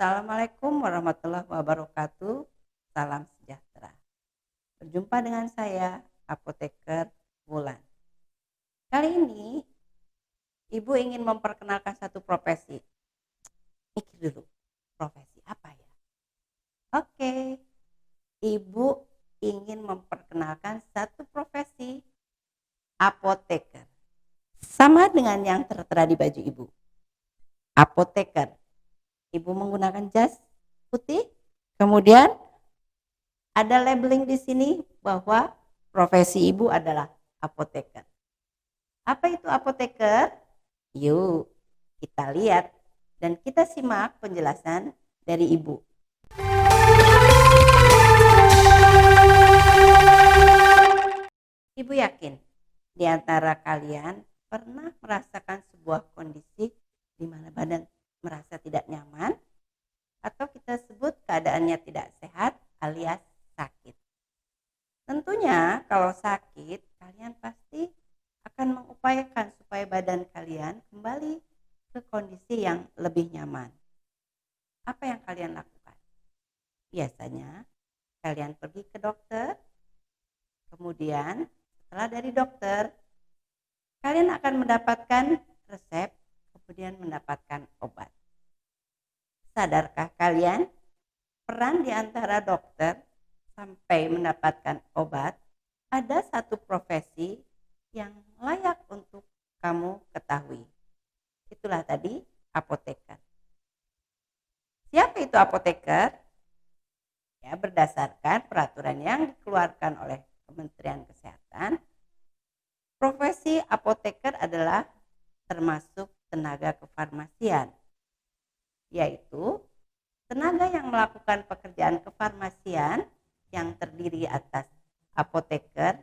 Assalamualaikum warahmatullahi wabarakatuh. Salam sejahtera. Berjumpa dengan saya, Apoteker Wulan. Kali ini, Ibu ingin memperkenalkan satu profesi. Mikir dulu, profesi apa ya? Oke, Ibu ingin memperkenalkan satu profesi, apoteker. Sama dengan yang tertera di baju Ibu. Apoteker. Ibu menggunakan jas putih, kemudian ada labeling di sini bahwa profesi Ibu adalah apoteker. Apa itu apoteker? Yuk kita lihat dan kita simak penjelasan dari Ibu. Ibu yakin di antara kalian pernah merasakan sebuah kondisi di mana badan merasa tidak nyaman atau kita sebut keadaannya tidak sehat alias sakit. Tentunya kalau sakit kalian pasti akan mengupayakan supaya badan kalian kembali ke kondisi yang lebih nyaman. Apa yang kalian lakukan? Biasanya kalian pergi ke dokter, kemudian setelah dari dokter kalian akan mendapatkan resep, kemudian mendapatkan obat. Sadarkah kalian peran di antara dokter sampai mendapatkan obat? Ada satu profesi yang layak untuk kamu ketahui. Itulah tadi apoteker. Siapa itu apoteker? Ya, berdasarkan peraturan yang dikeluarkan oleh Kementerian Kesehatan, profesi apoteker adalah termasuk tenaga kefarmasian, yaitu tenaga yang melakukan pekerjaan kefarmasian yang terdiri atas apoteker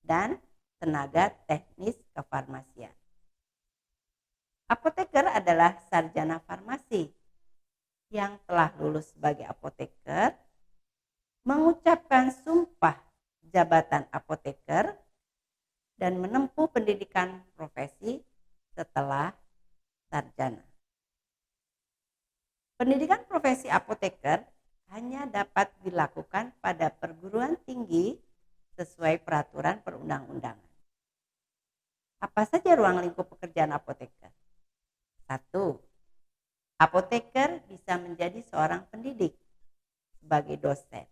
dan tenaga teknis kefarmasian. Apoteker adalah sarjana farmasi yang telah lulus sebagai apoteker, mengucapkan sumpah jabatan apoteker, dan menempuh pendidikan profesi setelah sarjana. Pendidikan profesi apoteker hanya dapat dilakukan pada perguruan tinggi sesuai peraturan perundang-undangan. Apa saja ruang lingkup pekerjaan apoteker? 1. Apoteker bisa menjadi seorang pendidik sebagai dosen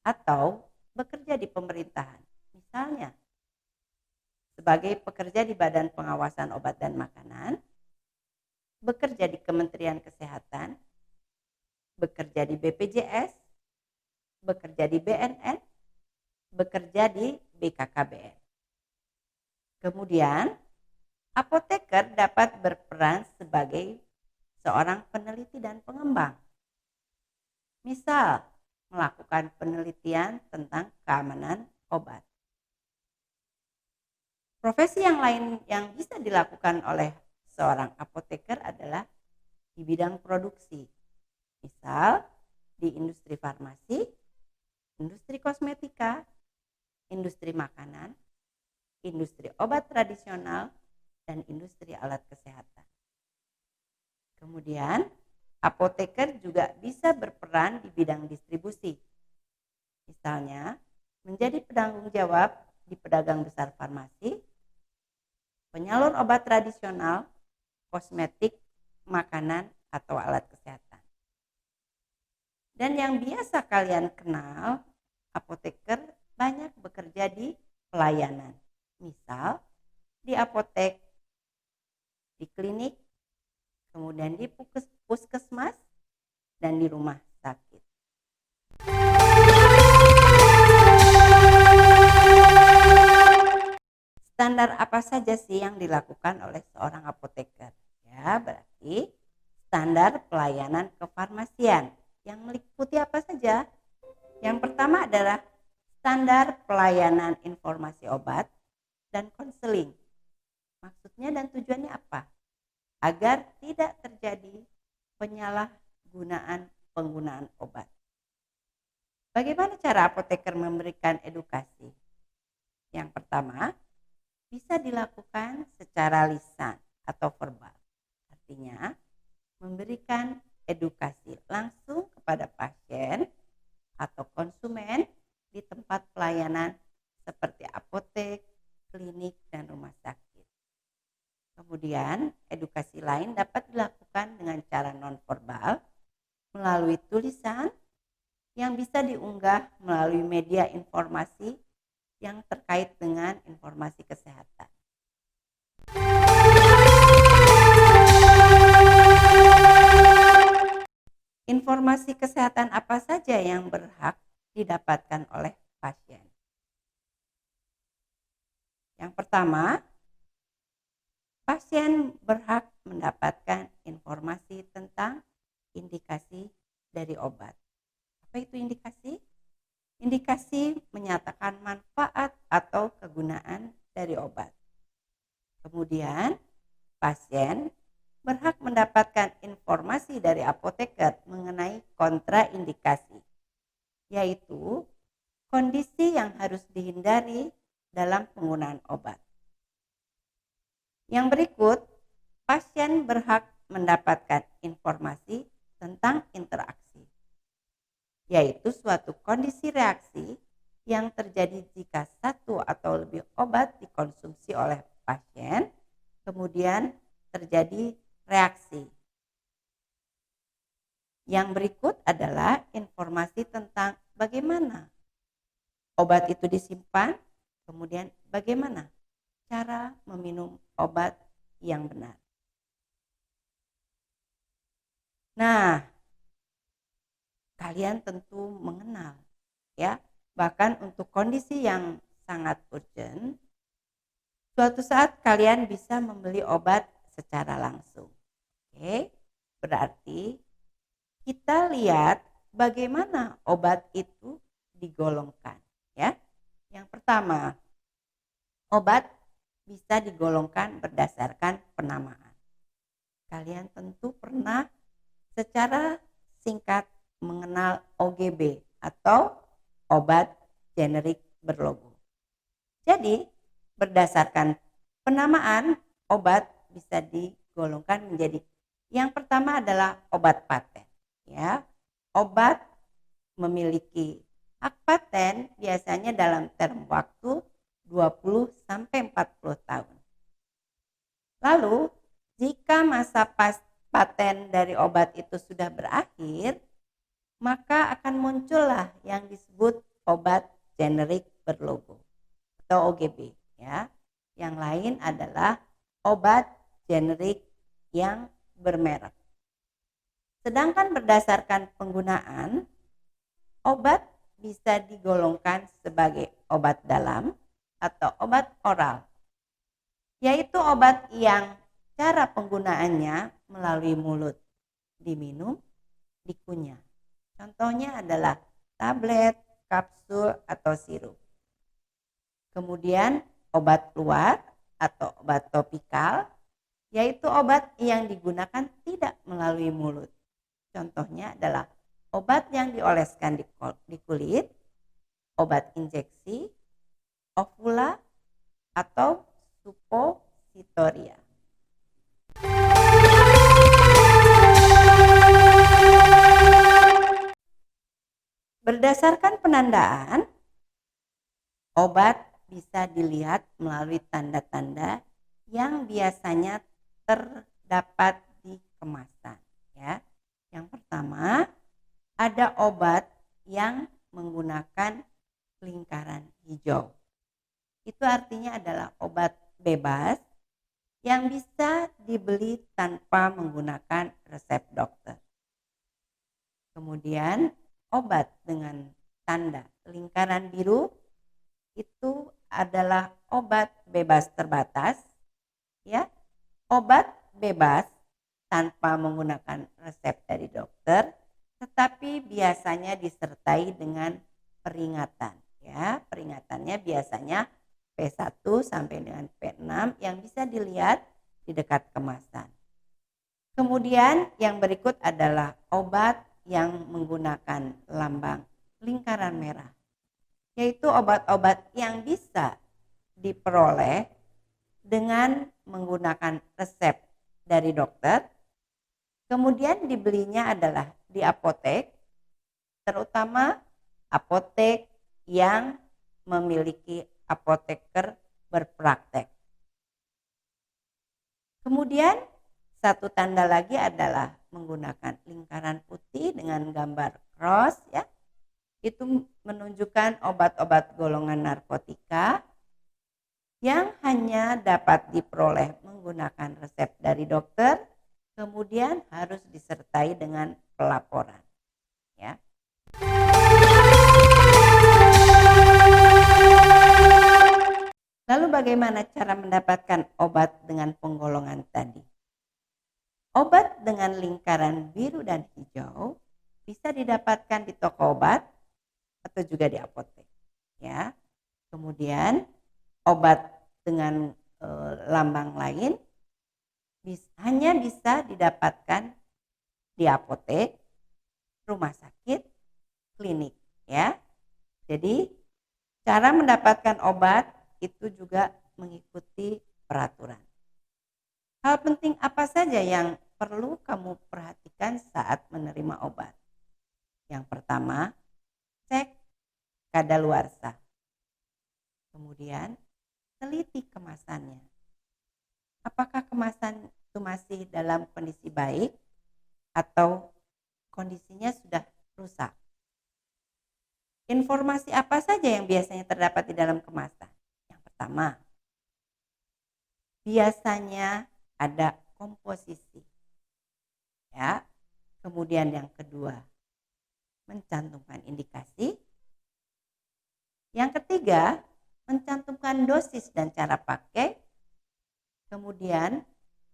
atau bekerja di pemerintahan. Misalnya, sebagai pekerja di Badan Pengawasan Obat dan Makanan, bekerja di Kementerian Kesehatan, bekerja di BPJS, bekerja di BNN, bekerja di BKKBN. Kemudian, apoteker dapat berperan sebagai seorang peneliti dan pengembang. Misal, melakukan penelitian tentang keamanan obat. Profesi yang lain yang bisa dilakukan oleh seorang apoteker adalah di bidang produksi. Misal, di industri farmasi, industri kosmetika, industri makanan, industri obat tradisional, dan industri alat kesehatan. Kemudian, apoteker juga bisa berperan di bidang distribusi. Misalnya, menjadi penanggung jawab di pedagang besar farmasi, penyalur obat tradisional, kosmetik, makanan, atau alat kesehatan. Dan yang biasa kalian kenal, apoteker banyak bekerja di pelayanan. Misal, di apotek, di klinik, kemudian di puskesmas, dan di rumah sakit. Standar apa saja sih yang dilakukan oleh seorang apoteker? Ya, berarti standar pelayanan kefarmasian yang meliputi apa saja? Yang pertama adalah standar pelayanan informasi obat dan konseling. Maksudnya dan tujuannya apa? Agar tidak terjadi penyalahgunaan penggunaan obat. Bagaimana cara apoteker memberikan edukasi? Yang pertama, bisa dilakukan secara lisan atau verbal. Artinya, memberikan edukasi langsung kepada pasien atau konsumen di tempat pelayanan seperti apotek, klinik, dan rumah sakit. Kemudian, edukasi lain dapat dilakukan dengan cara nonverbal melalui tulisan yang bisa diunggah melalui media informasi yang terkait dengan informasi kesehatan. Informasi kesehatan apa saja yang berhak didapatkan oleh pasien? Yang pertama, pasien berhak mendapatkan informasi tentang indikasi dari obat. Apa itu indikasi? Indikasi menyatakan manfaat atau kegunaan dari obat. Kemudian, pasien berhak mendapatkan informasi dari apoteker mengenai kontraindikasi, yaitu kondisi yang harus dihindari dalam penggunaan obat. Yang berikut, pasien berhak mendapatkan informasi tentang interaksi, yaitu suatu kondisi reaksi yang terjadi jika satu atau lebih obat dikonsumsi oleh pasien, kemudian terjadi reaksi. Yang berikut adalah informasi tentang bagaimana obat itu disimpan, kemudian bagaimana cara meminum obat yang benar. Nah, kalian tentu mengenal ya, bahkan untuk kondisi yang sangat urgent, suatu saat kalian bisa membeli obat secara langsung. Oke, berarti kita lihat bagaimana obat itu digolongkan ya. Yang pertama, obat bisa digolongkan berdasarkan penamaan. Kalian tentu pernah secara singkat mengenal OGB atau obat generik berlogo. Jadi, berdasarkan penamaan, obat bisa digolongkan menjadi yang pertama adalah obat paten. Ya, obat memiliki hak paten biasanya dalam term waktu 20 sampai 40 tahun. Lalu, jika masa paten dari obat itu sudah berakhir, maka akan muncullah yang disebut obat generik berlogo atau OGB ya. Yang lain adalah obat generik yang bermerek. Sedangkan berdasarkan penggunaan, obat bisa digolongkan sebagai obat dalam atau obat oral, yaitu obat yang cara penggunaannya melalui mulut, diminum, dikunyah. Contohnya adalah tablet, kapsul, atau sirup. Kemudian obat luar atau obat topikal, yaitu obat yang digunakan tidak melalui mulut. Contohnya adalah obat yang dioleskan di kulit, obat injeksi, ovula, atau suppositoria. Berdasarkan penandaan, obat bisa dilihat melalui tanda-tanda yang biasanya terdapat di kemasan ya. Yang pertama, ada obat yang menggunakan lingkaran hijau. Itu artinya adalah obat bebas yang bisa dibeli tanpa menggunakan resep dokter. Kemudian obat dengan tanda lingkaran biru itu adalah obat bebas terbatas ya. Obat bebas tanpa menggunakan resep dari dokter, tetapi biasanya disertai dengan peringatan ya. Peringatannya biasanya P1 sampai dengan P6 yang bisa dilihat di dekat kemasan. Kemudian yang berikut adalah obat yang menggunakan lambang lingkaran merah, yaitu obat-obat yang bisa diperoleh dengan menggunakan resep dari dokter. Kemudian dibelinya adalah di apotek, terutama apotek yang memiliki apoteker berpraktek. Kemudian satu tanda lagi adalah menggunakan lingkaran putih dengan gambar cross ya. Itu menunjukkan obat-obat golongan narkotika yang hanya dapat diperoleh menggunakan resep dari dokter, kemudian harus disertai dengan pelaporan. Ya. Lalu bagaimana cara mendapatkan obat dengan penggolongan tadi? Obat dengan lingkaran biru dan hijau bisa didapatkan di toko obat atau juga di apotek. Ya. Kemudian obat dengan lambang lain hanya bisa didapatkan di apotek, rumah sakit, klinik. Ya. Jadi cara mendapatkan obat itu juga mengikuti peraturan. Hal penting apa saja yang perlu kamu perhatikan saat menerima obat? Yang pertama, cek kadaluarsa. Kemudian, teliti kemasannya. Apakah kemasan itu masih dalam kondisi baik atau kondisinya sudah rusak? Informasi apa saja yang biasanya terdapat di dalam kemasan? Yang pertama, biasanya ada komposisi. Ya. Kemudian yang kedua, mencantumkan indikasi. Yang ketiga, mencantumkan dosis dan cara pakai. Kemudian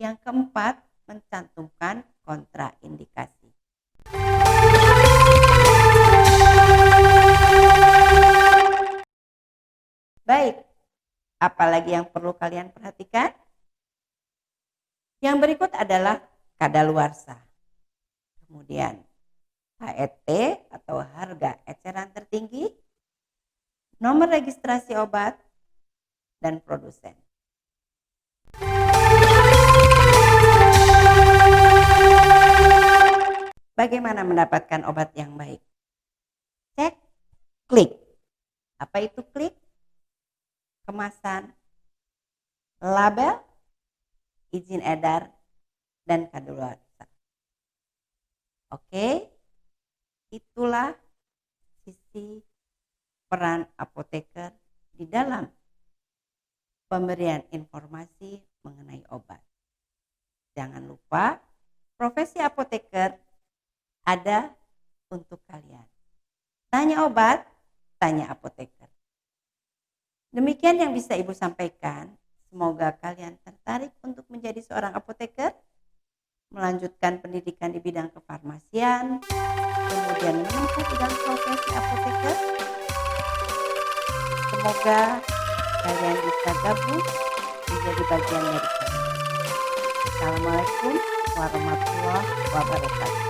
yang keempat, mencantumkan kontraindikasi. Baik, apalagi yang perlu kalian perhatikan? Yang berikut adalah kadaluarsa. Kemudian HET atau harga eceran tertinggi, nomor registrasi obat, dan produsen. Bagaimana mendapatkan obat yang baik? Cek, klik. Apa itu klik? Kemasan, label, izin edar, dan kadaluarsa. Oke, itulah sisi peran apoteker di dalam pemberian informasi mengenai obat. Jangan lupa, profesi apoteker ada untuk kalian. Tanya obat, tanya apoteker. Demikian yang bisa Ibu sampaikan. Semoga kalian tertarik untuk menjadi seorang apoteker, melanjutkan pendidikan di bidang kefarmasian, kemudian menempuh bidang profesi apoteker. Semoga kalian bisa gabung menjadi bagian dari kami. Assalamualaikum warahmatullahi wabarakatuh.